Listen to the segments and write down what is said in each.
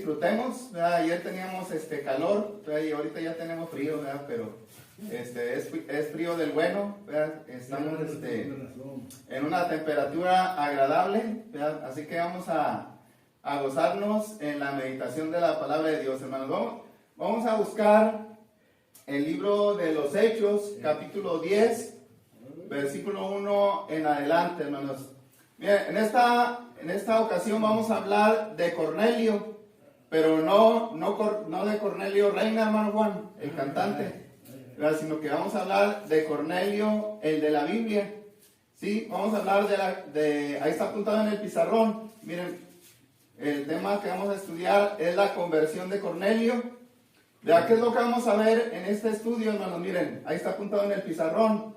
disfrutemos, ¿verdad? Ayer teníamos calor, ¿verdad? Y ahorita ya tenemos frío, ¿verdad? Pero es frío del bueno, ¿verdad? Estamos en una temperatura agradable, ¿verdad? Así que vamos a gozarnos en la meditación de la palabra de Dios, hermanos. Vamos a buscar el libro de los Hechos, capítulo 10, versículo 1 en adelante, hermanos. Miren, en esta ocasión vamos a hablar de Cornelio, pero no de Cornelio Reina, hermano Juan, el cantante, ¿verdad? Sino que vamos a hablar de Cornelio, el de la Biblia. Sí, vamos a hablar ahí está apuntado en el pizarrón. Miren, el tema que vamos a estudiar es la conversión de Cornelio. ¿Verdad? ¿Qué es lo que vamos a ver en este estudio, hermanos? Miren, ahí está apuntado en el pizarrón.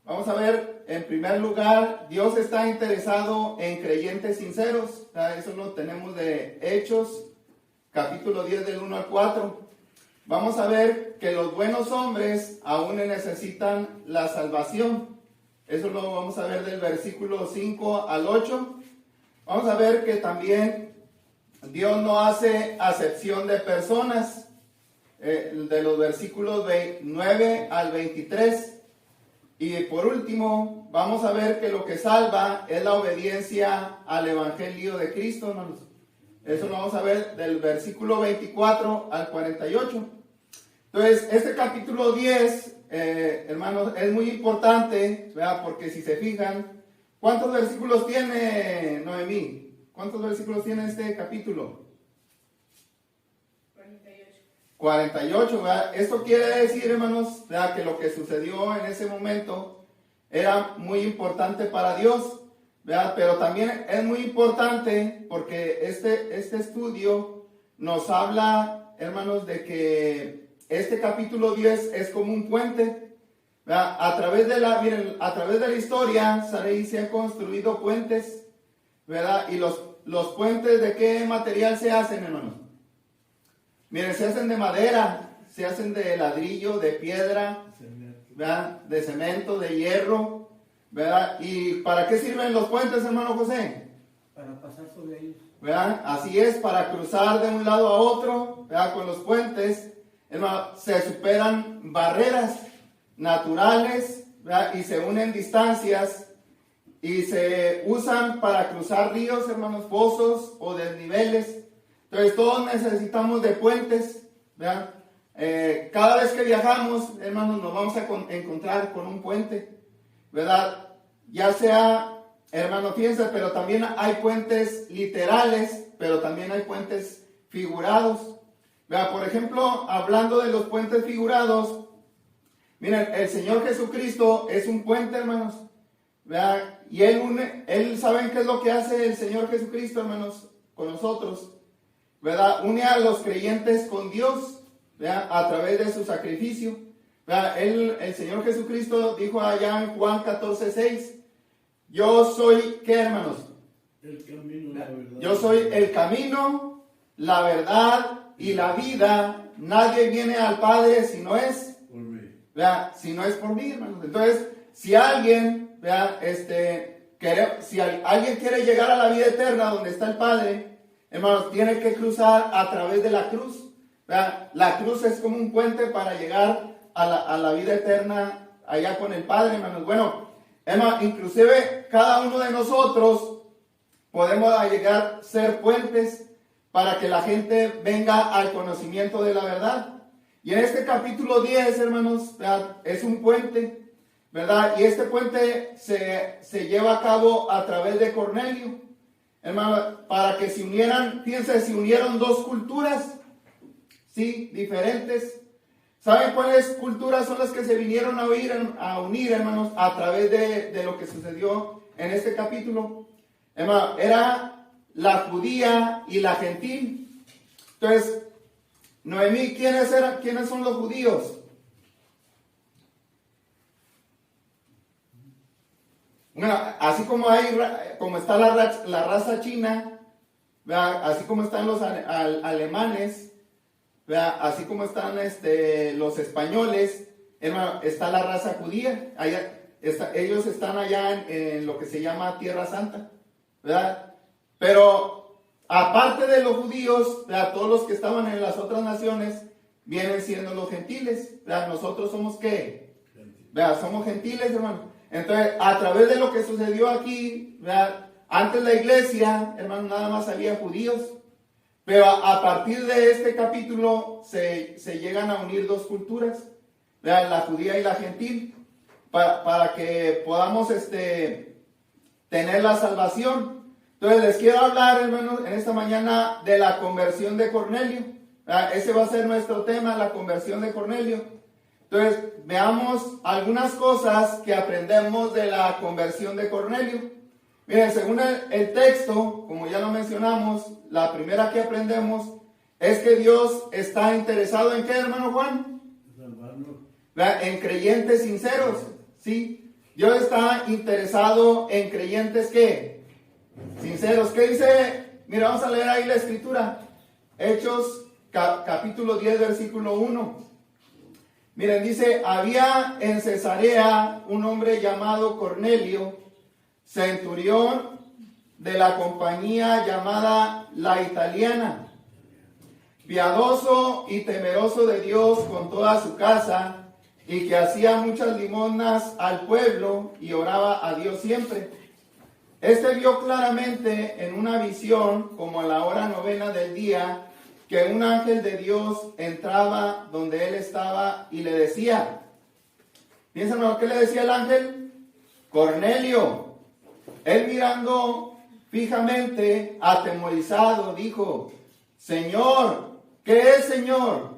Vamos a ver, en primer lugar, Dios está interesado en creyentes sinceros. Eso lo tenemos de Hechos, capítulo 10, del 1 al 4. Vamos a ver que los buenos hombres aún necesitan la salvación. Eso lo vamos a ver del versículo 5 al 8. Vamos a ver que también Dios no hace acepción de personas. De los versículos 9 al 23. Y por último, vamos a ver que lo que salva es la obediencia al Evangelio de Cristo, hermanos. Eso lo vamos a ver del versículo 24 al 48. Entonces, este capítulo 10, hermanos, es muy importante, ¿verdad? Porque si se fijan, ¿cuántos versículos tiene Noemí? ¿Cuántos versículos tiene este capítulo? 48, ¿verdad? Esto quiere decir, hermanos, ¿verdad? Que lo que sucedió en ese momento era muy importante para Dios, ¿verdad? Pero también es muy importante porque este estudio nos habla, hermanos, de que este capítulo 10 es como un puente, ¿verdad? A través de la historia, Sarai, se han construido puentes, ¿verdad? Y los puentes, ¿de qué material se hacen, hermanos? Miren, se hacen de madera, se hacen de ladrillo, de piedra, ¿verdad? De cemento, de hierro, ¿verdad? ¿Y para qué sirven los puentes, hermano José? Para pasar sobre ellos, ¿verdad? Así es, para cruzar de un lado a otro, ¿verdad? Con los puentes, hermano, se superan barreras naturales, ¿verdad? Y se unen distancias y se usan para cruzar ríos, hermanos, pozos o desniveles. Entonces todos necesitamos de puentes, ¿verdad? Cada vez que viajamos, hermanos, nos vamos a encontrar con un puente, ¿verdad? Ya sea, hermano, fíjense, pero también hay puentes literales, pero también hay puentes figurados, ¿verdad? Por ejemplo, hablando de los puentes figurados, miren, el Señor Jesucristo es un puente, hermanos, ¿verdad? Y Él ¿saben qué es lo que hace el Señor Jesucristo, hermanos, con nosotros? ¿Verdad? Une a los creyentes con Dios, ¿verdad? A través de su sacrificio, ¿verdad? El Señor Jesucristo dijo allá en Juan 14:6, yo soy, ¿qué, hermanos? el camino, la verdad. Yo soy el camino, la verdad y la vida. Nadie viene al Padre si no es Por mí. ¿verdad? Si no es por mí, hermanos. Entonces, si alguien, ¿verdad? Si alguien quiere llegar a la vida eterna donde está el Padre, hermanos, tiene que cruzar a través de la cruz, ¿verdad? La cruz es como un puente para llegar a la vida eterna allá con el Padre, hermanos. Bueno, hermanos, inclusive cada uno de nosotros podemos llegar a ser puentes para que la gente venga al conocimiento de la verdad. Y en este capítulo 10, hermanos, ¿verdad? Es un puente, ¿verdad? Y este puente se lleva a cabo a través de Cornelio. Hermano, para que se unieran, fíjense, se unieron dos culturas, sí, diferentes. ¿Saben cuáles culturas son las que se vinieron a unir, hermanos, a través de lo que sucedió en este capítulo? Hermano, era la judía y la gentil. Entonces, Noemí, ¿quiénes son los judíos? Bueno, así como está la raza china, ¿verdad? Así como están los alemanes, ¿verdad? Así como están los españoles, hermano, está la raza judía. Ellos están allá en lo que se llama Tierra Santa, ¿verdad? Pero aparte de los judíos, ¿verdad? Todos los que estaban en las otras naciones vienen siendo los gentiles, ¿verdad? Nosotros somos ¿qué? ¿Verdad? Somos gentiles, hermano. Entonces, a través de lo que sucedió aquí, ¿verdad? Antes la iglesia, hermano, nada más había judíos. Pero a partir de este capítulo se llegan a unir dos culturas, ¿verdad? La judía y la gentil, para que podamos tener la salvación. Entonces les quiero hablar, hermanos, en esta mañana de la conversión de Cornelio. Ese va a ser nuestro tema, la conversión de Cornelio. Entonces veamos algunas cosas que aprendemos de la conversión de Cornelio. Miren, según el texto, como ya lo mencionamos, la primera que aprendemos es que Dios está interesado en ¿qué, hermano Juan? En creyentes sinceros, ¿sí? Dios está interesado en creyentes ¿qué? Sinceros. ¿Qué dice? Mira, vamos a leer ahí la escritura. Hechos capítulo 10, versículo 1. Miren, dice, había en Cesarea un hombre llamado Cornelio, centurión de la compañía llamada La Italiana, piadoso y temeroso de Dios con toda su casa, y que hacía muchas limosnas al pueblo y oraba a Dios siempre. Este vio claramente en una visión, como a la hora 9 del día, que un ángel de Dios entraba donde él estaba y le decía, piensen lo que le decía el ángel, Cornelio. Él mirando fijamente, atemorizado, dijo, Señor, ¿qué es, Señor?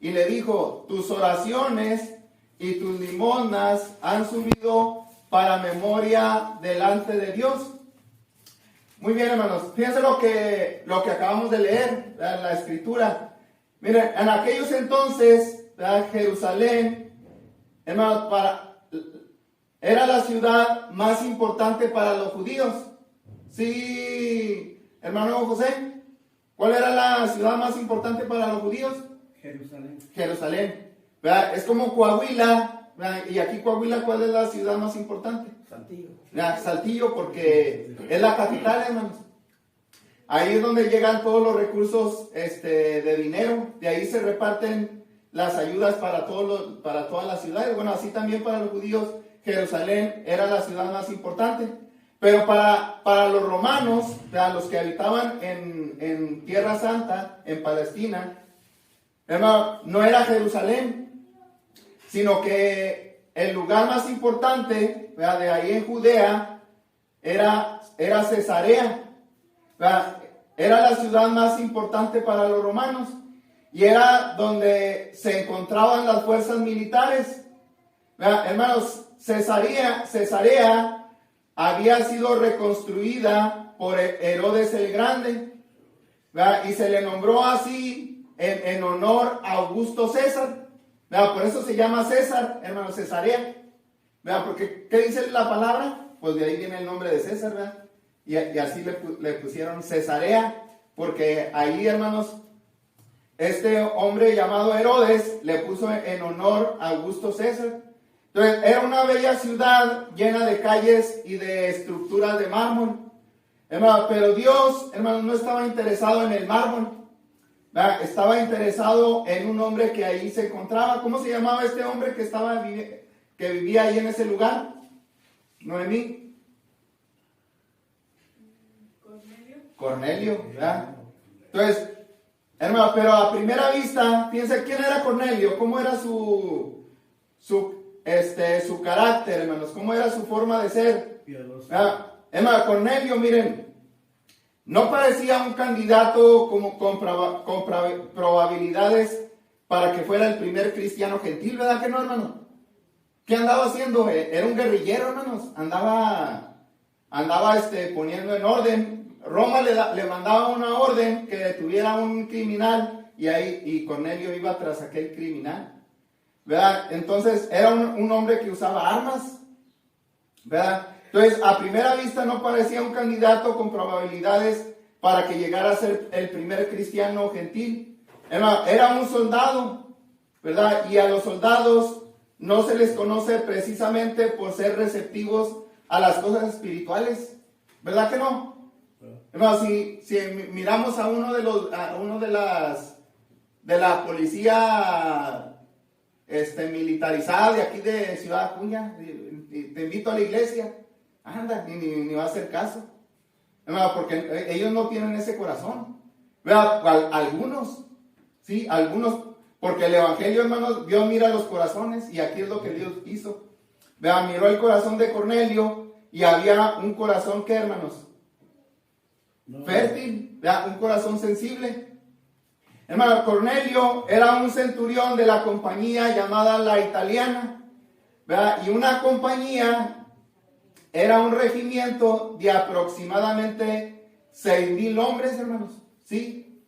Y le dijo, tus oraciones y tus limosnas han subido para memoria delante de Dios. Muy bien, hermanos, fíjense lo que acabamos de leer en la escritura. Miren, en aquellos entonces, Jerusalén, hermanos, era la ciudad más importante para los judíos. Sí, hermano José, ¿cuál era la ciudad más importante para los judíos? Jerusalén. Jerusalén. ¿Verdad? Es como Coahuila, ¿verdad? Y aquí Coahuila, ¿cuál es la ciudad más importante? Saltillo. Saltillo, porque es la capital, hermanos. Ahí es donde llegan todos los recursos de dinero. De ahí se reparten las ayudas para todas las ciudades. Bueno, así también para los judíos, Jerusalén era la ciudad más importante. Pero para los romanos, para los que habitaban en Tierra Santa, en Palestina, hermano, no era Jerusalén, sino que el lugar más importante, ¿verdad?, de ahí en Judea era Cesarea, ¿verdad? Era la ciudad más importante para los romanos y era donde se encontraban las fuerzas militares, ¿verdad? Hermanos, Cesarea había sido reconstruida por Herodes el Grande, ¿verdad? Y se le nombró así en honor a Augusto César, ¿verdad? Por eso se llama César, hermano, Cesarea, ¿verdad? Porque, ¿qué dice la palabra? Pues de ahí viene el nombre de César, ¿verdad? Y así le pusieron Cesarea, porque ahí, hermanos, este hombre llamado Herodes le puso en honor a Augusto César. Entonces, era una bella ciudad llena de calles y de estructuras de mármol. Hermano, pero Dios, hermano, no estaba interesado en el mármol, ¿verdad? Estaba interesado en un hombre que ahí se encontraba. ¿Cómo se llamaba este hombre que vivía ahí en ese lugar? Noemí. Cornelio, ¿verdad? Entonces, hermano, pero a primera vista, fíjense, ¿quién era Cornelio? ¿Cómo era su carácter, hermanos? ¿Cómo era su forma de ser? Hermano, Cornelio, miren, no parecía un candidato con probabilidades para que fuera el primer cristiano gentil, ¿verdad que no, hermano? ¿Qué andaba haciendo? Era un guerrillero, hermanos. Andaba poniendo en orden. Roma le mandaba una orden que detuviera un criminal y Cornelio iba tras aquel criminal, ¿verdad? Entonces era un hombre que usaba armas, ¿verdad? Entonces a primera vista no parecía un candidato con probabilidades para que llegara a ser el primer cristiano gentil. Era un soldado, ¿verdad? Y a los soldados no se les conoce precisamente por ser receptivos a las cosas espirituales, ¿verdad que no? Hermano, si miramos a uno de la policía militarizada de aquí de Ciudad Acuña, te invito a la iglesia, anda, ni va a hacer caso. Hermano, porque ellos no tienen ese corazón. Vea, algunos, sí, algunos, porque el evangelio, hermanos, Dios mira los corazones y aquí es lo que Dios hizo. Vea, miró el corazón de Cornelio y había un corazón que, hermanos, fértil, vea, un corazón sensible. Hermano, Cornelio era un centurión de la compañía llamada La Italiana, vea, y una compañía era un regimiento de aproximadamente 6,000 hombres, hermanos. ¿Sí?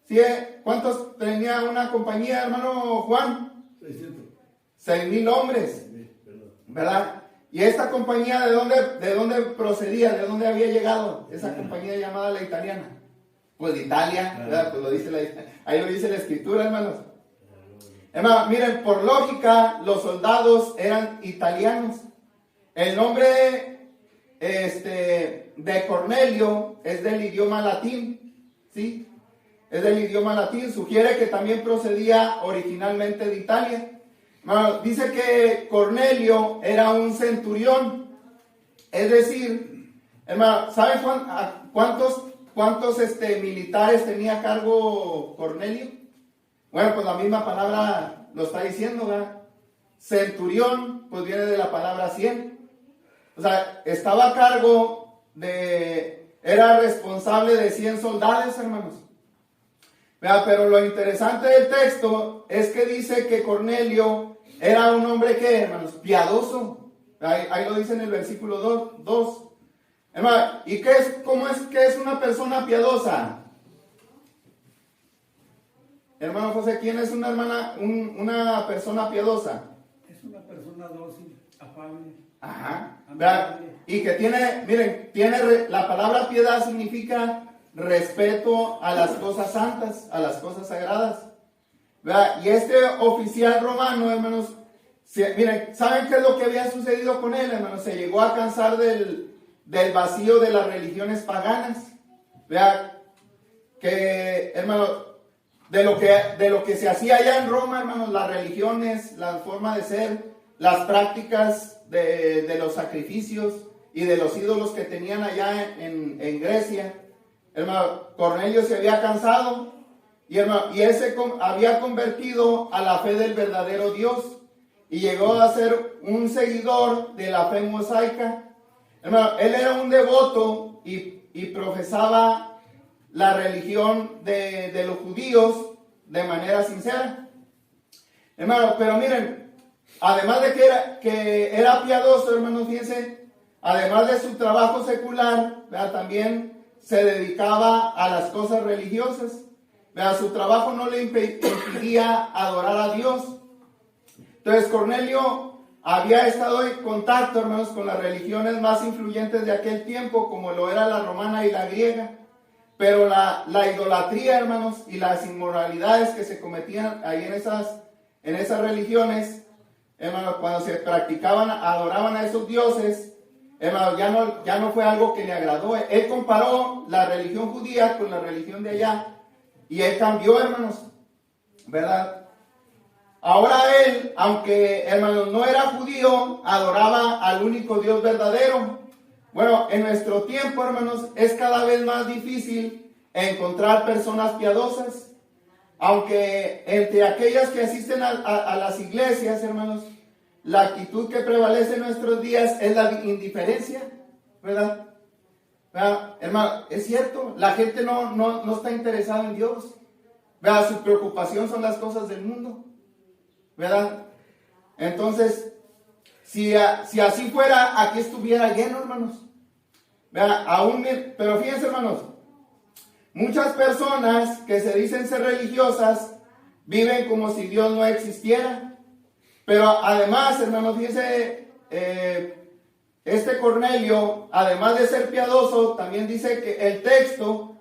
¿Sí? ¿Cuántos tenía una compañía, hermano Juan? 600. 6,000 hombres. Sí, ¿Verdad? ¿Y esta compañía de dónde procedía? ¿De dónde había llegado? Esa compañía llamada La Italiana. Pues de Italia, ¿verdad? Pues ahí lo dice la escritura, hermanos. Hermano, miren, por lógica, los soldados eran italianos. El nombre de Cornelio es del idioma latín. ¿Sí? Es del idioma latín, sugiere que también procedía originalmente de Italia. Bueno, dice que Cornelio era un centurión, es decir, hermano, ¿saben cuántos militares tenía a cargo Cornelio? Bueno, pues la misma palabra lo está diciendo, ¿verdad? Centurión, pues viene de la palabra 100. O sea, estaba a cargo era responsable de 100 soldados, hermanos. Vea, pero lo interesante del texto es que dice que Cornelio era un hombre que, hermanos, piadoso. Ahí lo dice en el versículo 2. Hermano, ¿y cómo es que es una persona piadosa? Hermano José, ¿quién es una persona piadosa? Es una persona dócil, afable. Ajá. ¿Verdad? Y que la palabra piedad significa respeto a las cosas santas, a las cosas sagradas. ¿Verdad? Y este oficial romano, hermanos, miren, ¿saben qué es lo que había sucedido con él, hermanos? Se llegó a cansar del vacío de las religiones paganas. ¿Verdad? Que, hermanos, de lo que se hacía allá en Roma, hermanos, las religiones, la forma de ser, las prácticas de los sacrificios y de los ídolos que tenían allá en Grecia. Hermano, Cornelio se había cansado y él se había convertido a la fe del verdadero Dios y llegó a ser un seguidor de la fe mosaica. Hermano, él era un devoto y profesaba la religión de los judíos de manera sincera. Hermano, pero miren, además de que era piadoso, hermanos, fíjense, además de su trabajo secular, ¿verdad? También se dedicaba a las cosas religiosas. ¿Verdad? Su trabajo no le impedía adorar a Dios. Entonces Cornelio había estado en contacto, hermanos, con las religiones más influyentes de aquel tiempo, como lo era la romana y la griega. Pero la idolatría, hermanos, y las inmoralidades que se cometían ahí en esas religiones, hermanos, cuando se adoraban a esos dioses, hermano, ya no fue algo que le agradó. Él comparó la religión judía con la religión de allá y él cambió, hermanos, ¿verdad? Ahora él, aunque, hermanos, no era judío, adoraba al único Dios verdadero. Bueno, en nuestro tiempo, hermanos, es cada vez más difícil encontrar personas piadosas, aunque entre aquellas que asisten a las iglesias, hermanos, la actitud que prevalece en nuestros días es la indiferencia, ¿verdad? ¿Verdad? Hermano, es cierto, la gente no está interesada en Dios, ¿verdad? Su preocupación son las cosas del mundo, ¿verdad? Entonces, si así fuera, aquí estuviera lleno, hermanos, ¿verdad? Pero fíjense, hermanos, muchas personas que se dicen ser religiosas viven como si Dios no existiera. Pero además, hermanos, fíjense, este Cornelio, además de ser piadoso, también dice que el texto,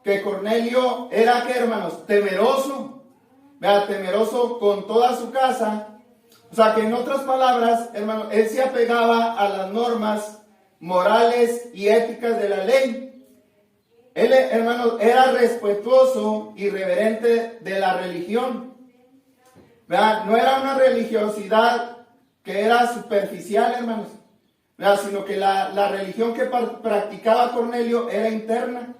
que Cornelio era, ¿qué, hermanos? Temeroso, ¿verdad? Temeroso con toda su casa. O sea, que en otras palabras, hermanos, él se apegaba a las normas morales y éticas de la ley. él, hermanos, era respetuoso y reverente de la religión. ¿Verdad? No era una religiosidad que era superficial, hermanos, ¿verdad? Sino que la religión que practicaba Cornelio era interna,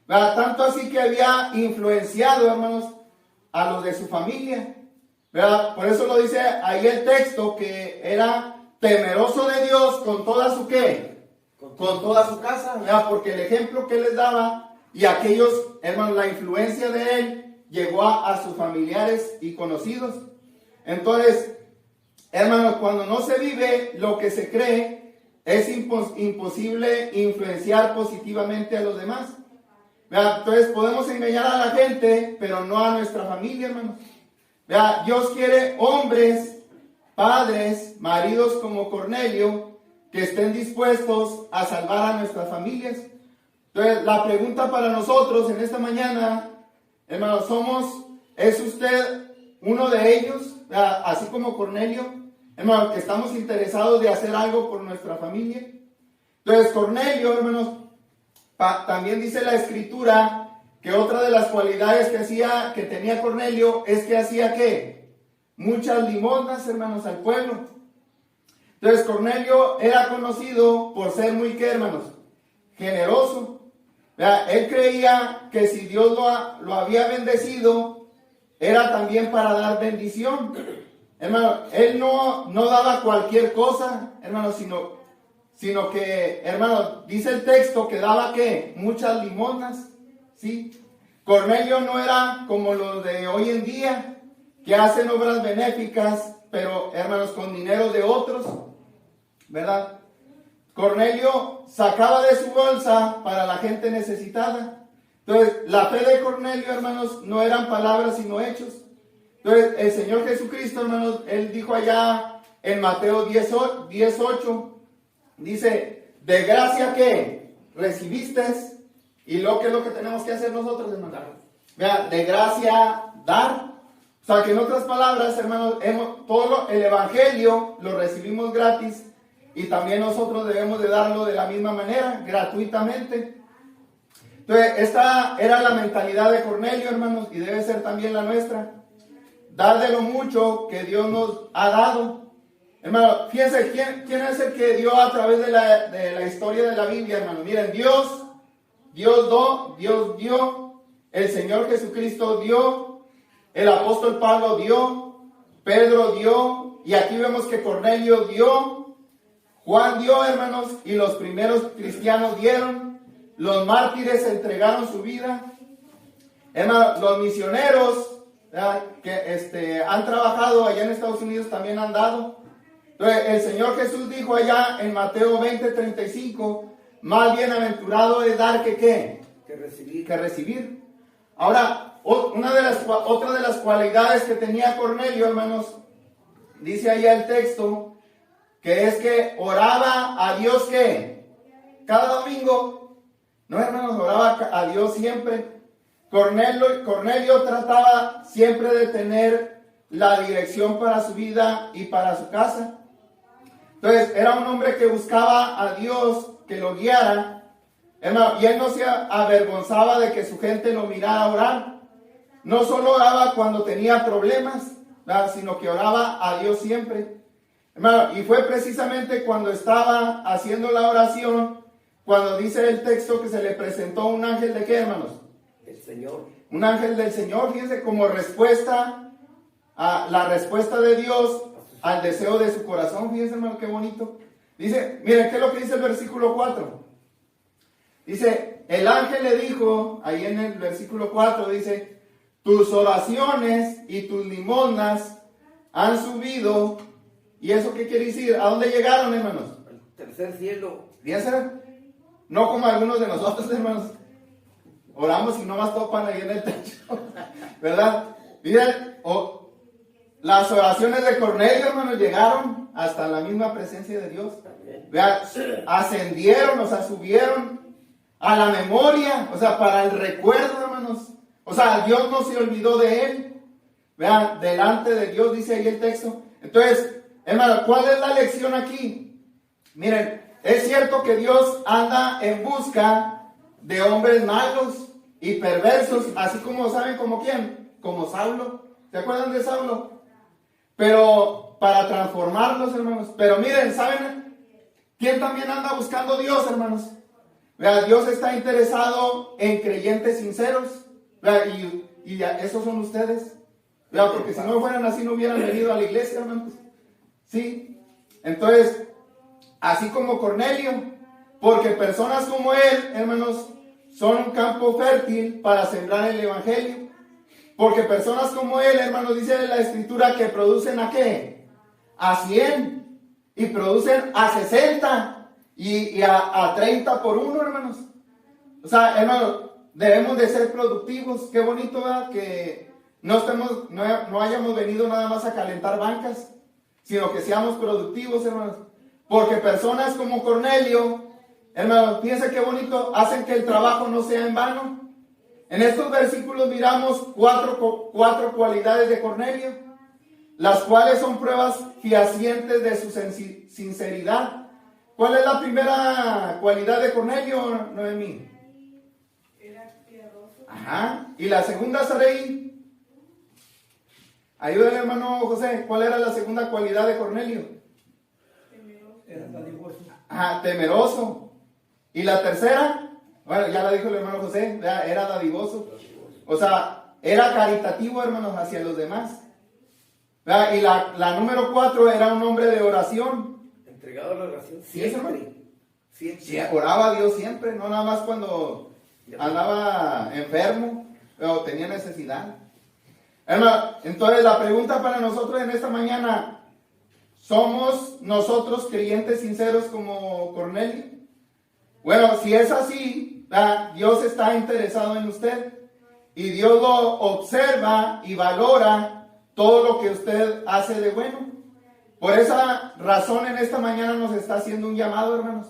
¿verdad? Tanto así que había influenciado, hermanos, a los de su familia, ¿verdad? Por eso lo dice ahí el texto, que era temeroso de Dios con toda su ¿qué? Con toda su casa, ¿verdad? Porque el ejemplo que les daba y aquellos, hermanos, la influencia de él llegó a sus familiares y conocidos. Entonces, hermanos, cuando no se vive lo que se cree, es imposible influenciar positivamente a los demás, ¿verdad? Entonces podemos engañar a la gente, pero no a nuestra familia, hermanos, ¿verdad? Dios quiere hombres, padres, maridos como Cornelio, que estén dispuestos a salvar a nuestras familias. Entonces, la pregunta para nosotros en esta mañana, hermanos, ¿es usted uno de ellos, ¿verdad? Así como Cornelio, hermanos, que estamos interesados de hacer algo por nuestra familia? Entonces, Cornelio, hermanos, también dice la Escritura que otra de las cualidades que tenía Cornelio es que hacía ¿qué? Muchas limosnas, hermanos, al pueblo. Entonces, Cornelio era conocido por ser muy, ¿qué, hermanos? Generoso. ¿Verdad? Él creía que si Dios lo había bendecido, era también para dar bendición. Hermano, él no daba cualquier cosa, hermano, sino que, hermano, dice el texto que daba ¿qué? Muchas limosnas, ¿sí? Cornelio no era como los de hoy en día, que hacen obras benéficas, pero, hermanos, con dinero de otros, ¿verdad? Cornelio sacaba de su bolsa para la gente necesitada. Entonces, la fe de Cornelio, hermanos, no eran palabras, sino hechos. Entonces, el Señor Jesucristo, hermanos, Él dijo allá en Mateo 10:8, dice, de gracia que recibiste, y lo que es lo que tenemos que hacer nosotros, hermanos. Vean, de gracia dar. O sea, que en otras palabras, hermanos, el Evangelio lo recibimos gratis, y también nosotros debemos de darlo de la misma manera, gratuitamente. Entonces, esta era la mentalidad de Cornelio, hermanos, y debe ser también la nuestra. Dar de lo mucho que Dios nos ha dado. Hermano, fíjense, ¿quién es el que dio a través de la historia de la Biblia, hermano? Miren, Dios dio, el Señor Jesucristo dio, el apóstol Pablo dio, Pedro dio, y aquí vemos que Cornelio dio, Juan dio, hermanos, y los primeros cristianos dieron, los mártires entregaron su vida, hermanos, los misioneros, ¿verdad? Que han trabajado allá en Estados Unidos también han dado. Entonces, el Señor Jesús dijo allá en Mateo 20:35, más bienaventurado es dar que recibir. Ahora, otra de las cualidades que tenía Cornelio, hermanos, dice allá el texto, que es que oraba a Dios ¿qué? Cada domingo. No, hermanos, oraba a Dios siempre. Cornelio trataba siempre de tener la dirección para su vida y para su casa. Entonces, era un hombre que buscaba a Dios que lo guiara. Hermano, y él no se avergonzaba de que su gente lo mirara orar. No solo oraba cuando tenía problemas, ¿verdad? Sino que oraba a Dios siempre. Hermano, y fue precisamente cuando estaba haciendo la oración, cuando dice el texto que se le presentó un ángel de ¿qué, hermanos? El Señor. Un ángel del Señor, fíjense, como respuesta a la respuesta de Dios al deseo de su corazón. Fíjense, hermano, qué bonito. Dice, miren, ¿qué es lo que dice el versículo 4? Dice, el ángel le dijo, ahí en el versículo 4 dice, tus oraciones y tus limosnas han subido. ¿Y eso qué quiere decir? ¿A dónde llegaron, hermanos? Al tercer cielo. Fíjense, no como algunos de nosotros, hermanos. Oramos y no más topan ahí en el techo, ¿verdad? Miren, las oraciones de Cornelio, hermanos, llegaron hasta la misma presencia de Dios. Vean, ascendieron, o sea, subieron a la memoria, o sea, para el recuerdo, hermanos. O sea, Dios no se olvidó de él. Vean, delante de Dios, dice ahí el texto. Entonces, hermano, ¿cuál es la lección aquí? Miren, es cierto que Dios anda en busca de hombres malos y perversos, así como, ¿saben como quién? Como Saulo. ¿Se acuerdan de Saulo? Pero para transformarlos, hermanos. Pero miren, ¿saben quién también anda buscando a Dios, hermanos? Vea, Dios está interesado en creyentes sinceros. Vea, y esos son ustedes. Vea, porque si no fueran así, no hubieran venido a la iglesia, hermanos. Sí. Entonces, así como Cornelio, porque personas como él, hermanos, son un campo fértil para sembrar el evangelio. Porque personas como él, hermanos, dice la escritura que producen ¿a qué? A 100 y producen a 60 y a 30 por uno, hermanos. O sea, hermanos, debemos de ser productivos. Qué bonito, ¿verdad? Que no hayamos venido nada más a calentar bancas, sino que seamos productivos, hermanos. Porque personas como Cornelio, hermanos, fíjense qué bonito, hacen que el trabajo no sea en vano. En estos versículos miramos cuatro cualidades de Cornelio, las cuales son pruebas fehacientes de su sinceridad. ¿Cuál es la primera cualidad de Cornelio, Noemí? Era piadoso. Ajá. ¿Y la segunda, Sareí? Ayúdale, hermano José. ¿Cuál era la segunda cualidad de Cornelio? Temeroso. Era dadivoso. Ajá, temeroso. ¿Y la tercera? Bueno, ya la dijo el hermano José, era dadivoso. O sea, era caritativo, hermanos, hacia los demás. ¿Verdad? Y la número 4 era un hombre de oración. Entregado a la oración Sí, hermano. Siempre. Sí, oraba a Dios siempre, no nada más cuando andaba enfermo o tenía necesidad. Hermano, entonces la pregunta para nosotros en esta mañana, ¿somos nosotros creyentes sinceros como Cornelio? Bueno, si es así, Dios está interesado en usted y Dios lo observa y valora todo lo que usted hace de bueno. Por esa razón en esta mañana nos está haciendo un llamado, hermanos.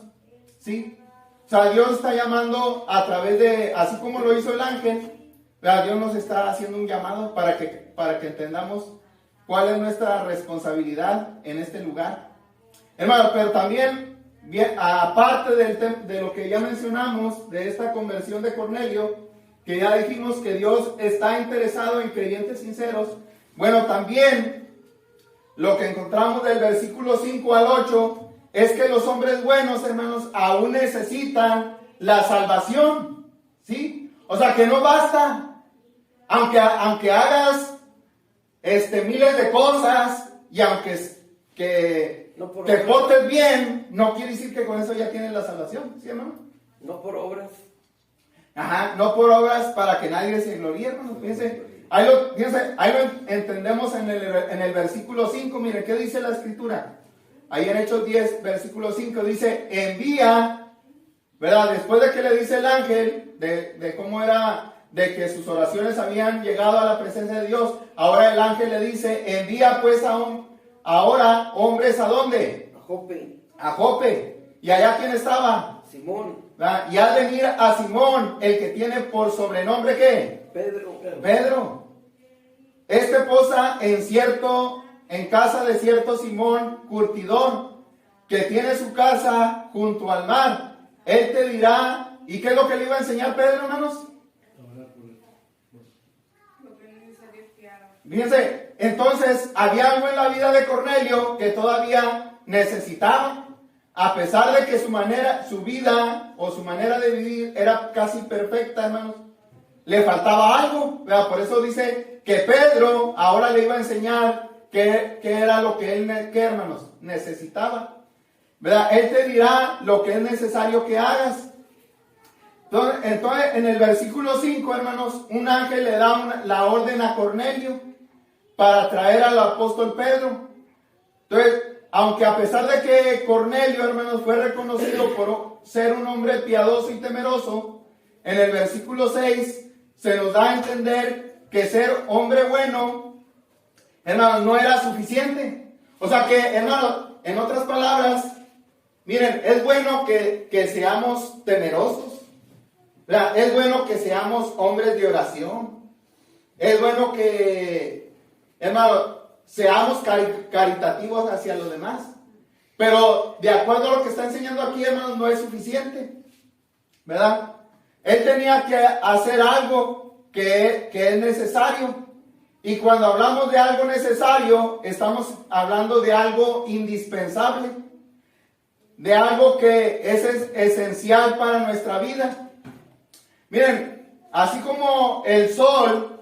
¿Sí? O sea, Dios está llamando a través de, así como lo hizo el ángel, Dios nos está haciendo un llamado para que entendamos cuál es nuestra responsabilidad en este lugar. Hermano, pero también, bien, aparte de lo que ya mencionamos, de esta conversión de Cornelio, que ya dijimos que Dios está interesado en creyentes sinceros, bueno, también lo que encontramos del versículo 5 al 8 es que los hombres buenos, hermanos, aún necesitan la salvación, ¿sí? O sea, que no basta, aunque hagas miles de cosas y aunque te portes bien, no quiere decir que con eso ya tienes la salvación, ¿sí, hermano? No por obras. Ajá, no por obras para que nadie se gloríe, hermano. Fíjense, ahí lo entendemos en el versículo 5. Miren, ¿qué dice la escritura? Ahí en Hechos 10, versículo 5, dice, envía, ¿verdad? Después de que le dice el ángel, de cómo era, de que sus oraciones habían llegado a la presencia de Dios, ahora el ángel le dice, envía pues ahora hombres, ¿a dónde? A Jope. A Jope. ¿Y allá quién estaba? Simón. Y al venir a Simón, el que tiene por sobrenombre, ¿qué? Pedro. Este posa en casa de cierto Simón curtidor, que tiene su casa junto al mar. Él te dirá, ¿y qué es lo que le iba a enseñar Pedro, hermanos? Lo que es necesario es fiar. Fíjense, entonces había algo en la vida de Cornelio que todavía necesitaba. A pesar de que su vida o su manera de vivir era casi perfecta, hermanos, le faltaba algo, ¿verdad? Por eso dice que Pedro ahora le iba a enseñar qué era lo que él, hermanos, necesitaba, ¿verdad? Él te dirá lo que es necesario que hagas. Entonces en el versículo 5, hermanos, un ángel le da la orden a Cornelio para traer al apóstol Pedro. Entonces, aunque a pesar de que Cornelio, hermanos, fue reconocido por ser un hombre piadoso y temeroso, en el versículo 6 se nos da a entender que ser hombre bueno, hermanos, no era suficiente. O sea que, hermanos, en otras palabras, miren, es bueno que seamos temerosos, ¿verdad? Es bueno que seamos hombres de oración. Es bueno que, hermanos, seamos caritativos hacia los demás. Pero de acuerdo a lo que está enseñando aquí, hermanos, no es suficiente, ¿verdad? él tenía que hacer algo que es necesario. Y cuando hablamos de algo necesario, estamos hablando de algo indispensable, de algo que es esencial para nuestra vida. Miren, así como el sol,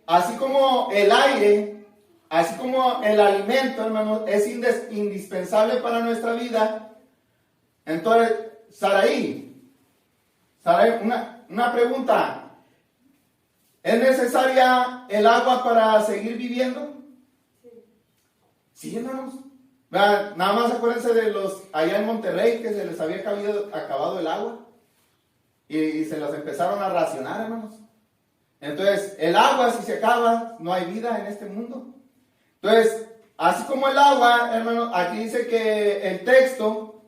así como el aire, así como el alimento, hermanos, es indispensable para nuestra vida. Entonces, Saraí, una pregunta. ¿Es necesaria el agua para seguir viviendo? Sí, hermanos. Nada más acuérdense de los allá en Monterrey que se les había acabado el agua y se los empezaron a racionar, hermanos. Entonces, el agua, si se acaba, no hay vida en este mundo. Entonces, así como el agua, hermanos, aquí dice que el texto,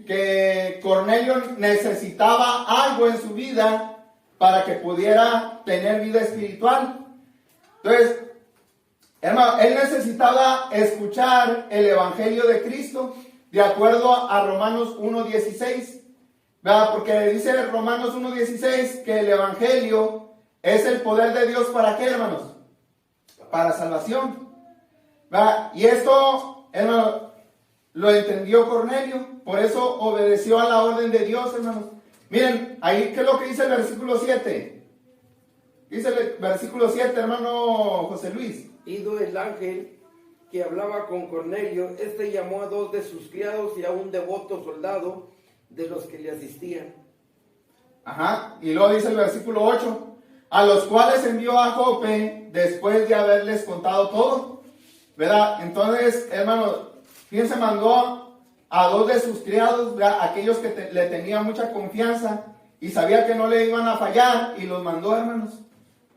que Cornelio necesitaba algo en su vida para que pudiera tener vida espiritual. Entonces, hermano, él necesitaba escuchar el Evangelio de Cristo de acuerdo a Romanos 1:16. ¿Verdad? Porque dice Romanos 1:16 que el Evangelio es el poder de Dios. ¿Para qué, hermanos? Para salvación. ¿Verdad? Y esto, hermano, lo entendió Cornelio. Por eso obedeció a la orden de Dios, hermanos. Miren, ahí, ¿qué es lo que dice el versículo 7? Dice el versículo 7, hermano José Luis. Ido el ángel que hablaba con Cornelio, este llamó a 2 de sus criados y a un devoto soldado de los que le asistían. Ajá, y luego dice el versículo 8, a los cuales envió a Jope después de haberles contado todo. ¿Verdad? Entonces, hermano, ¿quién se mandó a 2 de sus criados, ¿verdad? Aquellos que le tenían mucha confianza y sabía que no le iban a fallar, y los mandó, hermanos,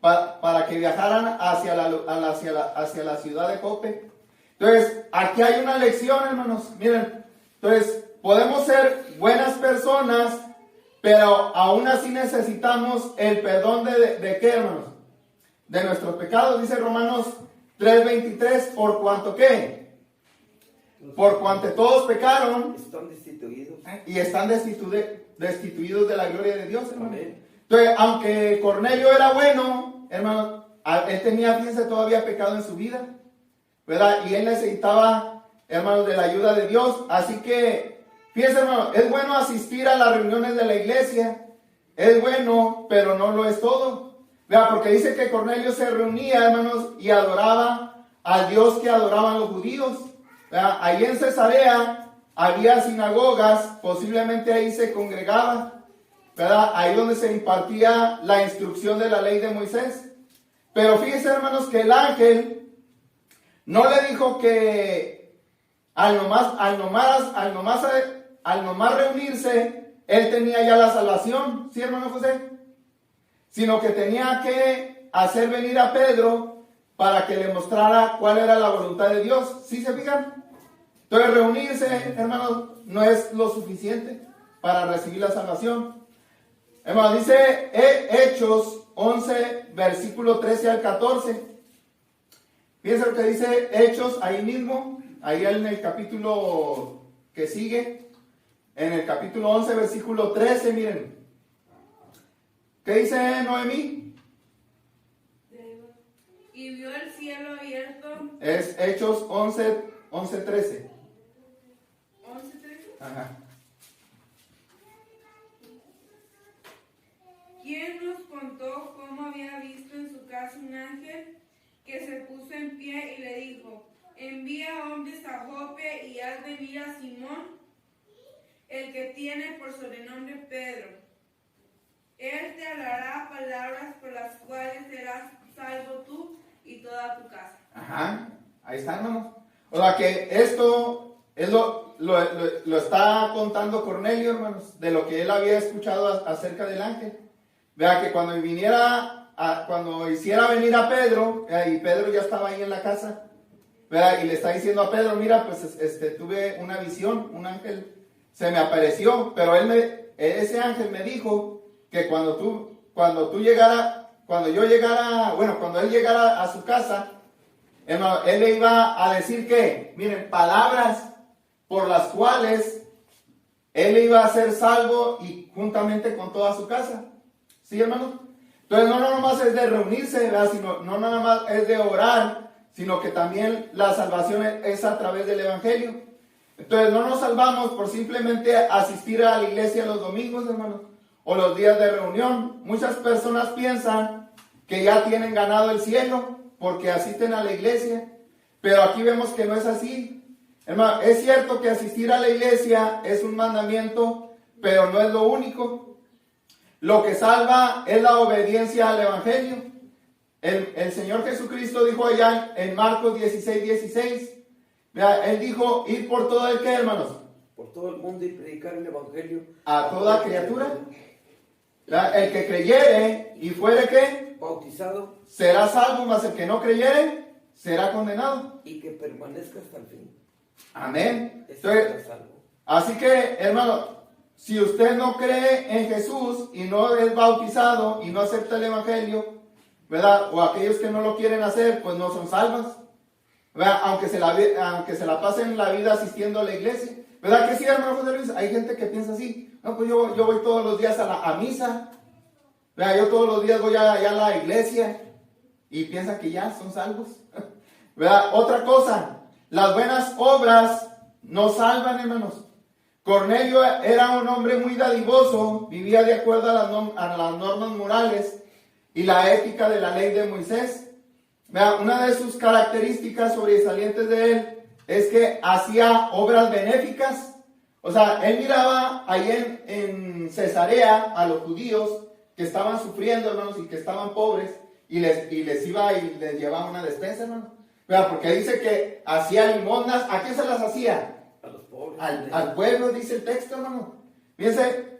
para que viajaran hacia la ciudad de Jope? Entonces, aquí hay una lección, hermanos. Miren, entonces, podemos ser buenas personas, pero aún así necesitamos el perdón de ¿qué, hermanos? De nuestros pecados. Dice Romanos 3:23, por cuanto ¿qué? Por cuanto todos pecaron, Están destituidos. y están destituidos de la gloria de Dios, hermano. Amén. Entonces, aunque Cornelio era bueno, hermano, él tenía, fíjense, todavía pecado en su vida, ¿verdad? Y él necesitaba, hermanos, de la ayuda de Dios. Así que, fíjense, hermano, es bueno asistir a las reuniones de la iglesia, es bueno, pero no lo es todo, ¿verdad? Porque dice que Cornelio se reunía, hermanos, y adoraba al Dios que adoraban los judíos. ¿Verdad? Ahí en Cesarea había sinagogas, posiblemente ahí se congregaba, ¿verdad? Ahí donde se impartía la instrucción de la ley de Moisés. Pero fíjense, hermanos, que el ángel no le dijo que al nomás reunirse, él tenía ya la salvación, ¿sí, hermano José? Sino que tenía que hacer venir a Pedro para que le mostrara cuál era la voluntad de Dios. ¿Sí se fijan? Entonces, reunirse, hermanos, no es lo suficiente para recibir la salvación. Hermanos, dice Hechos 11, versículo 13 al 14. Fíjense lo que dice Hechos ahí mismo, ahí en el capítulo que sigue, en el capítulo 11, versículo 13, miren. ¿Qué dice Noemí? Y vio el cielo abierto. Es Hechos 11, 13. 11:13. Ajá. ¿Quién nos contó cómo había visto en su casa un ángel que se puso en pie y le dijo: envía hombres a Jope y haz venir a Simón, el que tiene por sobrenombre Pedro. Él te hablará palabras por las cuales serás salvo tú y toda tu casa. Ajá, ahí está, hermanos. O sea que esto es lo está contando Cornelio, hermanos, de lo que él había escuchado acerca del ángel. Vea que cuando hiciera venir a Pedro, y Pedro ya estaba ahí en la casa, ¿verdad? Y le está diciendo a Pedro: mira, pues tuve una visión, un ángel se me apareció, pero ese ángel me dijo que cuando él llegara a su casa, hermano, él le iba a decir que, miren, palabras por las cuales él iba a ser salvo y juntamente con toda su casa. ¿Sí, hermanos? Entonces no nomás es de reunirse, ¿verdad? Sino, no nada más es de orar, sino que también la salvación es a través del Evangelio. Entonces no nos salvamos por simplemente asistir a la iglesia los domingos, hermanos, o los días de reunión. Muchas personas piensan que ya tienen ganado el cielo porque asisten a la iglesia, pero aquí vemos que no es así. Hermano, es cierto que asistir a la iglesia es un mandamiento, pero no es lo único. Lo que salva es la obediencia al Evangelio. El Señor Jesucristo dijo allá en Marcos 16:16, Él dijo, ir por todo el que, hermanos, por todo el mundo y predicar el Evangelio a toda criatura. El que creyere y fuere que bautizado será salvo, mas el que no creyere será condenado. y que permanezca hasta el fin. Amén. Ese Entonces, será salvo. así que, hermano, si usted no cree en Jesús y no es bautizado y no acepta el Evangelio, ¿verdad? O aquellos que no lo quieren hacer, pues no son salvos, ¿verdad? Aunque se la pasen la vida asistiendo a la iglesia. ¿Verdad que sí, hermano José Luis? Hay gente que piensa así. No, pues yo voy todos los días a misa. ¿Verdad? Yo todos los días voy allá a la iglesia. Y piensan que ya son salvos. ¿Verdad? Otra cosa. Las buenas obras no salvan, hermanos. Cornelio era un hombre muy dadivoso. Vivía de acuerdo a las normas morales y la ética de la ley de Moisés. ¿Verdad? Una de sus características sobresalientes de él es que hacía obras benéficas. O sea, él miraba ahí en Cesarea a los judíos que estaban sufriendo, hermanos, y que estaban pobres, y les iba y les llevaba una despensa, hermanos. ¿Verdad? Porque dice que hacía limosnas. ¿A quién se las hacía? A los pobres. Al pueblo, dice el texto, hermano. Fíjense,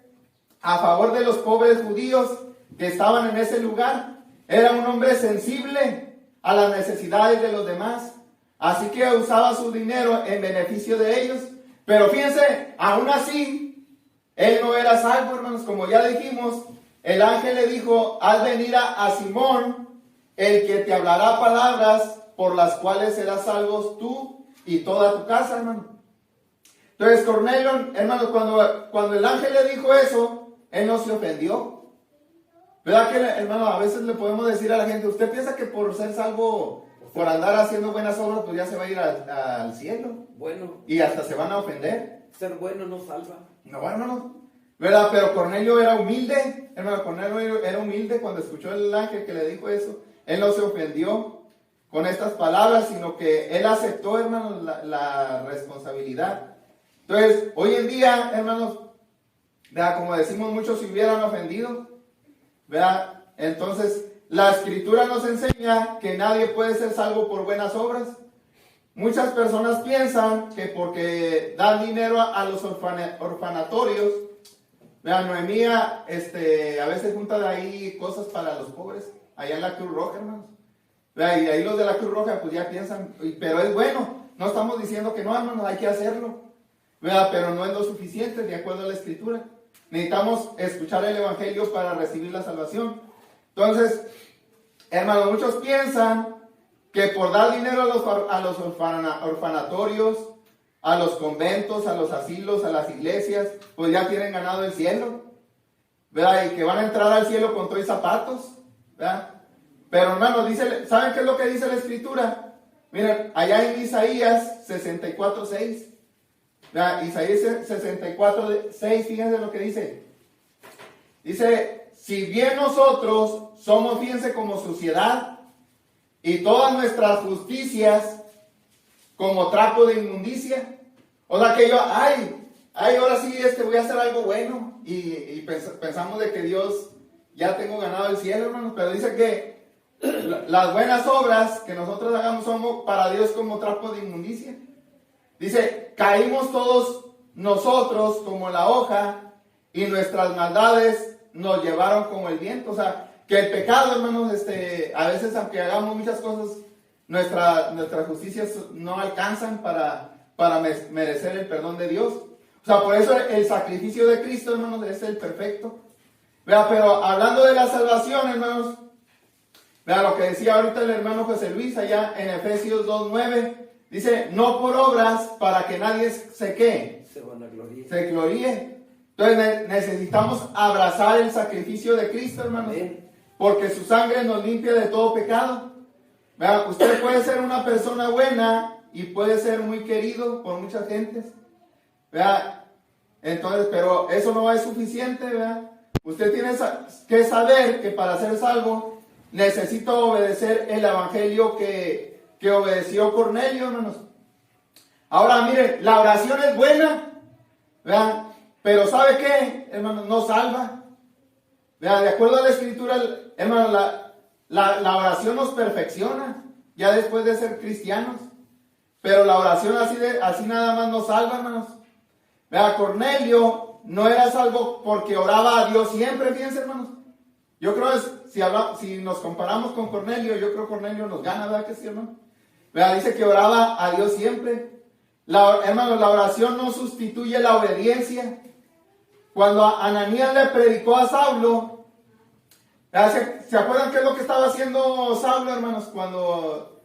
a favor de los pobres judíos que estaban en ese lugar. Era un hombre sensible a las necesidades de los demás. Así que usaba su dinero en beneficio de ellos. Pero fíjense, aún así, él no era salvo, hermanos. Como ya dijimos, el ángel le dijo, haz venir a Simón, el que te hablará palabras por las cuales serás salvos tú y toda tu casa, hermano. Entonces Cornelio, hermano, cuando el ángel le dijo eso, él no se ofendió. ¿Verdad que, hermano, a veces le podemos decir a la gente, usted piensa que por ser salvo, por andar haciendo buenas obras, pues ya se va a ir al cielo? Bueno. Y hasta se van a ofender. Ser bueno no salva. No, hermano. ¿Verdad? Pero Cornelio era humilde. Hermano, Cornelio era humilde cuando escuchó el ángel que le dijo eso. Él no se ofendió con estas palabras, sino que él aceptó, hermanos, la responsabilidad. Entonces, hoy en día, hermanos, ¿verdad? Como decimos, muchos se hubieran ofendido, ¿verdad? Entonces, la Escritura nos enseña que nadie puede ser salvo por buenas obras. Muchas personas piensan que porque dan dinero a los orfanatorios, ¿verdad? Noemí a veces junta de ahí cosas para los pobres, allá en la Cruz Roja, hermanos. ¿Verdad? Y ahí los de la Cruz Roja pues ya piensan, pero es bueno, no estamos diciendo que no, hermanos, hay que hacerlo, ¿verdad? Pero no es lo suficiente de acuerdo a la Escritura. Necesitamos escuchar el Evangelio para recibir la salvación. Entonces, hermanos, muchos piensan que por dar dinero a los orfanatorios, a los conventos, a los asilos, a las iglesias, pues ya tienen ganado el cielo, ¿verdad? Y que van a entrar al cielo con todo y zapatos, ¿verdad? Pero, hermanos, ¿saben qué es lo que dice la Escritura? Miren, allá en Isaías 64:6, ¿verdad? Isaías 64:6, fíjense lo que dice. Dice, si bien nosotros somos, fíjense, como suciedad, y todas nuestras justicias como trapo de inmundicia. O sea que ahora sí voy a hacer algo bueno. Y pensamos de que Dios ya tengo ganado el cielo, hermanos. Pero dice que las buenas obras que nosotros hagamos somos para Dios como trapo de inmundicia. Dice, caímos todos nosotros como la hoja y nuestras maldades nos llevaron como el viento. O sea, que el pecado, hermanos, a veces aunque hagamos muchas cosas, nuestras justicias no alcanzan para merecer el perdón de Dios. O sea, por eso el sacrificio de Cristo, hermanos, es el perfecto. Vea, pero hablando de la salvación, hermanos, vea lo que decía ahorita el hermano José Luis allá en Efesios 2:9. Dice, no por obras para que nadie se gloríe. Entonces necesitamos abrazar el sacrificio de Cristo, hermanos, porque su sangre nos limpia de todo pecado. ¿Verdad? Usted puede ser una persona buena y puede ser muy querido por muchas gentes, ¿verdad? Entonces, pero eso no es suficiente, ¿verdad? Usted tiene que saber que para ser salvo necesita obedecer el evangelio que obedeció Cornelio, hermanos. Ahora, miren, la oración es buena, ¿verdad? Pero ¿sabe qué, hermanos? No salva. ¿Verdad? De acuerdo a la escritura, hermanos, la oración nos perfecciona ya después de ser cristianos. Pero la oración así nada más nos salva, hermanos. ¿Verdad? Cornelio no era salvo porque oraba a Dios siempre, fíjense, hermanos. Yo creo que si nos comparamos con Cornelio, yo creo que Cornelio nos gana, ¿verdad que sí, hermano? ¿Verdad? Dice que oraba a Dios siempre. Hermanos, la oración no sustituye la obediencia. Cuando Ananías le predicó a Saulo, ¿se acuerdan qué es lo que estaba haciendo Saulo, hermanos? Cuando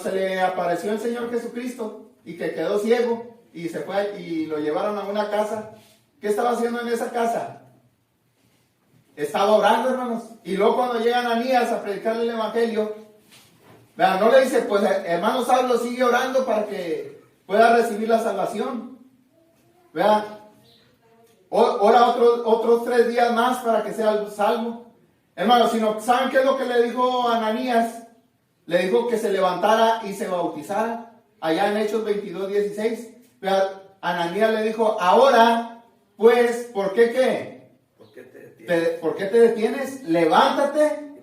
se le apareció el Señor Jesucristo y que quedó ciego y se fue y lo llevaron a una casa. ¿Qué estaba haciendo en esa casa? Estaba orando, hermanos. Y luego cuando llega Ananías a predicarle el evangelio, ¿verdad? No le dice, pues hermano Saulo, sigue orando para que pueda recibir la salvación, ¿verdad? Ora otros 3 días más para que sea salvo. Hermanos, ¿saben qué es lo que le dijo a Ananías? Le dijo que se levantara y se bautizara. Allá en Hechos 22:16. Ananías le dijo, ahora, pues, ¿por qué qué? ¿Por qué te detienes? Levántate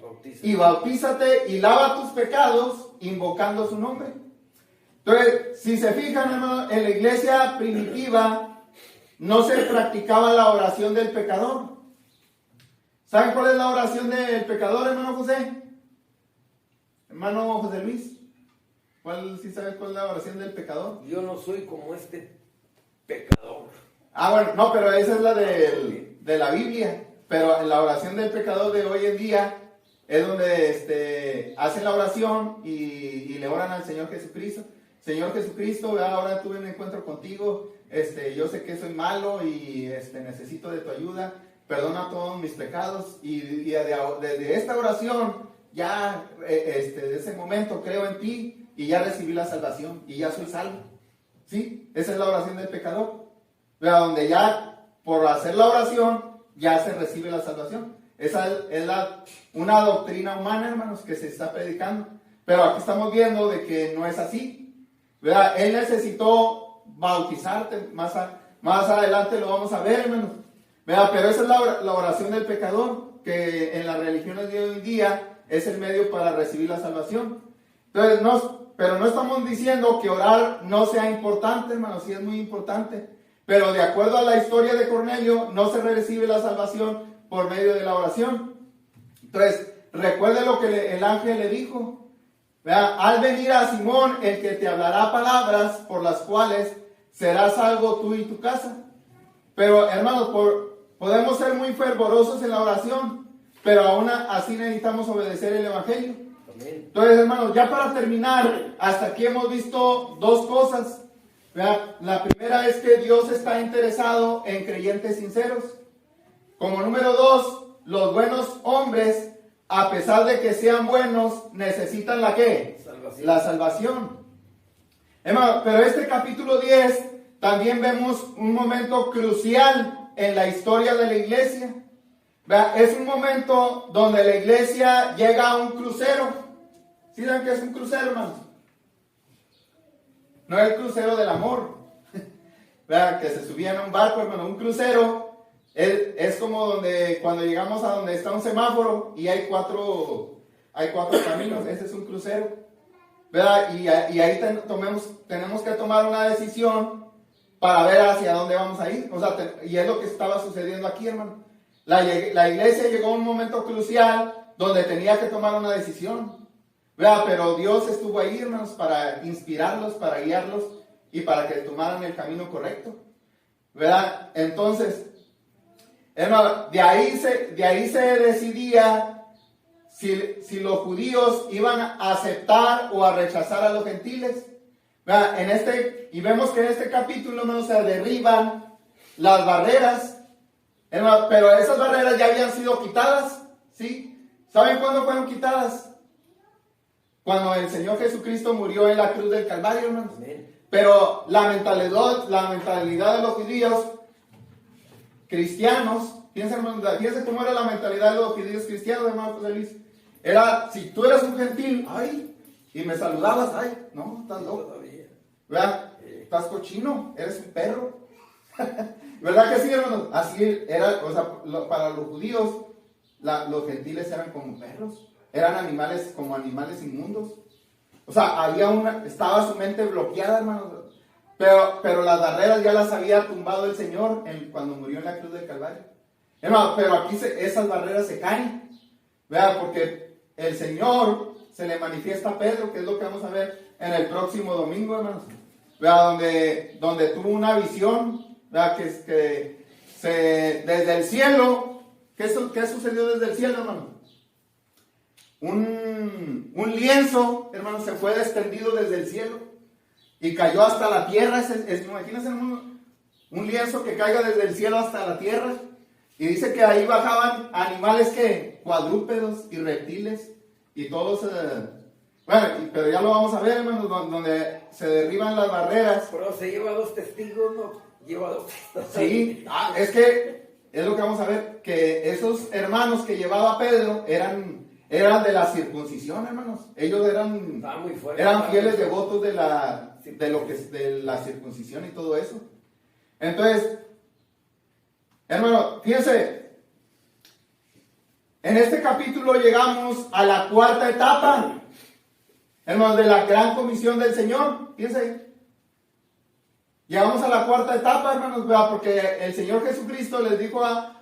y bautízate y lava tus pecados invocando su nombre. Entonces, si se fijan, hermano, en la iglesia primitiva no se practicaba la oración del pecador. ¿Saben cuál es la oración del pecador, hermano José? Hermano José Luis, ¿sí sabes cuál es la oración del pecador? Yo no soy como este pecador. Bueno, no, pero esa es la de la Biblia. Pero en la oración del pecador de hoy en día es donde hacen la oración y le oran al Señor Jesucristo. Señor Jesucristo, ahora tuve un encuentro contigo, yo sé que soy malo y necesito de tu ayuda, perdona todos mis pecados y de esta oración ya, de ese momento creo en ti y ya recibí la salvación y ya soy salvo. ¿Sí? Esa es la oración del pecador, donde ya por hacer la oración ya se recibe la salvación. Esa es una doctrina humana, hermanos, que se está predicando, pero aquí estamos viendo de que no es así. ¿Verdad? Él necesitó bautizarte, más adelante lo vamos a ver, hermanos. ¿Verdad? Pero esa es la oración del pecador, que en las religiones de hoy en día es el medio para recibir la salvación. Entonces, pero no estamos diciendo que orar no sea importante, hermanos, sí es muy importante. Pero de acuerdo a la historia de Cornelio, no se recibe la salvación por medio de la oración. Entonces, recuerde lo que el ángel le dijo. ¿Verdad? Al venir a Simón, el que te hablará palabras por las cuales serás salvo tú y tu casa. Pero hermanos, podemos ser muy fervorosos en la oración, pero aún así necesitamos obedecer el evangelio. Amén. Entonces, hermanos, ya para terminar, hasta aquí hemos visto 2 cosas. ¿Verdad? La primera es que Dios está interesado en creyentes sinceros. Como número 2, los buenos hombres, a pesar de que sean buenos, necesitan ¿la qué? Salvación. La salvación. Hermano, pero este capítulo 10 también vemos un momento crucial en la historia de la iglesia. ¿Verdad? Es un momento donde la iglesia llega a un crucero. ¿Sí saben qué es un crucero, hermanos? No es el crucero del amor. ¿Verdad? Que se subían a un barco, hermano. Un crucero es como cuando llegamos a donde está un semáforo y hay cuatro caminos. Ese es un crucero, ¿verdad? Y ahí tenemos que tomar una decisión para ver hacia dónde vamos a ir. O sea, y es lo que estaba sucediendo aquí, hermano. La iglesia llegó a un momento crucial donde tenía que tomar una decisión, ¿verdad? Pero Dios estuvo ahí, hermanos, para inspirarlos, para guiarlos y para que tomaran el camino correcto, ¿verdad? Entonces, hermano, de ahí se decidía si los judíos iban a aceptar o a rechazar a los gentiles. ¿Verdad? Y vemos que en este capítulo, hermano, se derriban las barreras, Hermano, pero esas barreras ya habían sido quitadas, ¿sí? ¿Saben cuándo fueron quitadas? Cuando el Señor Jesucristo murió en la cruz del Calvario, hermanos. Pero la mentalidad de los judíos cristianos, fíjense cómo era la mentalidad de los judíos cristianos, hermano José Luis. Era, si tú eras un gentil, ay, y me saludabas, ay, no, estás loco. ¿Verdad? Estás cochino, eres un perro. ¿Verdad que sí, hermano? Así era, o sea, para los judíos, los gentiles eran como perros, eran animales, como animales inmundos. O sea, estaba su mente bloqueada, hermano. Pero las barreras ya las había tumbado el Señor cuando murió en la cruz del Calvario. Hermano, pero aquí esas barreras se caen. ¿Verdad? Porque el Señor se le manifiesta a Pedro, que es lo que vamos a ver en el próximo domingo, hermanos. ¿Verdad? Donde tuvo una visión, ¿verdad? Que desde el cielo, ¿qué sucedió desde el cielo, hermano? Un lienzo, hermano, se fue descendido desde el cielo y cayó hasta la tierra. Imagínense un lienzo que caiga desde el cielo hasta la tierra. Y dice que ahí bajaban animales que cuadrúpedos y reptiles y todos. Pero ya lo vamos a ver, hermanos, donde se derriban las barreras. Pero se lleva 2 testigos, ¿no? Lleva 2 testigos. Sí, es que es lo que vamos a ver, que esos hermanos que llevaba Pedro eran de la circuncisión, hermanos. Ellos eran fieles devotos de la circuncisión y todo eso. Entonces, hermano, fíjense, en este capítulo llegamos a la 4ª etapa, hermanos, de la gran comisión del Señor. Fíjense, llegamos a la 4ª etapa, hermanos, porque el Señor Jesucristo les dijo a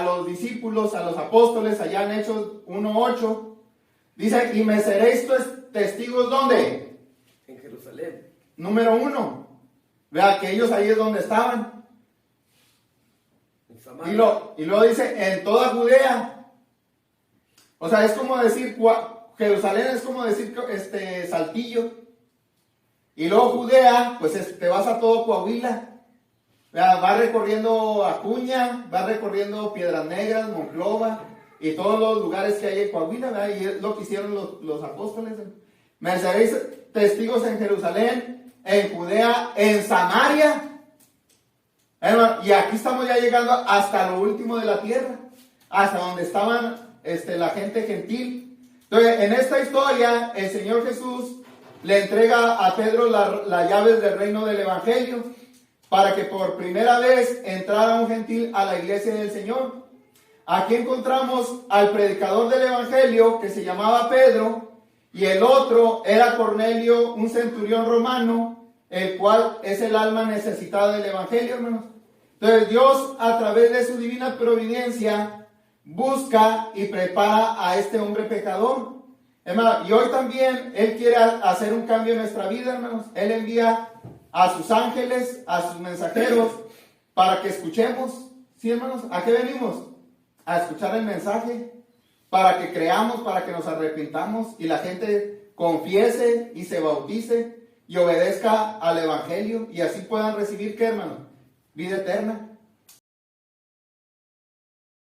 los discípulos, a los apóstoles, allá en Hechos 1:8, dice, y me seréis testigos, ¿dónde? En Jerusalén. Número 1, vea que ellos ahí es donde estaban. Y luego dice, en toda Judea. O sea, es como decir, Jerusalén es como decir Saltillo. Y luego Judea, pues te vas a todo Coahuila. Va recorriendo Acuña, va recorriendo Piedras Negras, Monclova y todos los lugares que hay en Coahuila, ¿verdad? Y es lo que hicieron los apóstoles. Me seréis testigos en Jerusalén, en Judea, en Samaria. Y aquí estamos ya llegando hasta lo último de la tierra, hasta donde estaban la gente gentil. Entonces, en esta historia, el Señor Jesús le entrega a Pedro las llaves del reino del Evangelio, para que por primera vez entrara un gentil a la iglesia del Señor. Aquí encontramos al predicador del Evangelio, que se llamaba Pedro, y el otro era Cornelio, un centurión romano, el cual es el alma necesitada del Evangelio, hermanos. Entonces Dios, a través de su divina providencia, busca y prepara a este hombre pecador. Hermano, y hoy también Él quiere hacer un cambio en nuestra vida, hermanos. Él envía a sus ángeles, a sus mensajeros, para que escuchemos. ¿Sí, hermanos? ¿A qué venimos? A escuchar el mensaje, para que creamos, para que nos arrepintamos y la gente confiese y se bautice y obedezca al Evangelio y así puedan recibir, ¿qué, hermano? Vida eterna.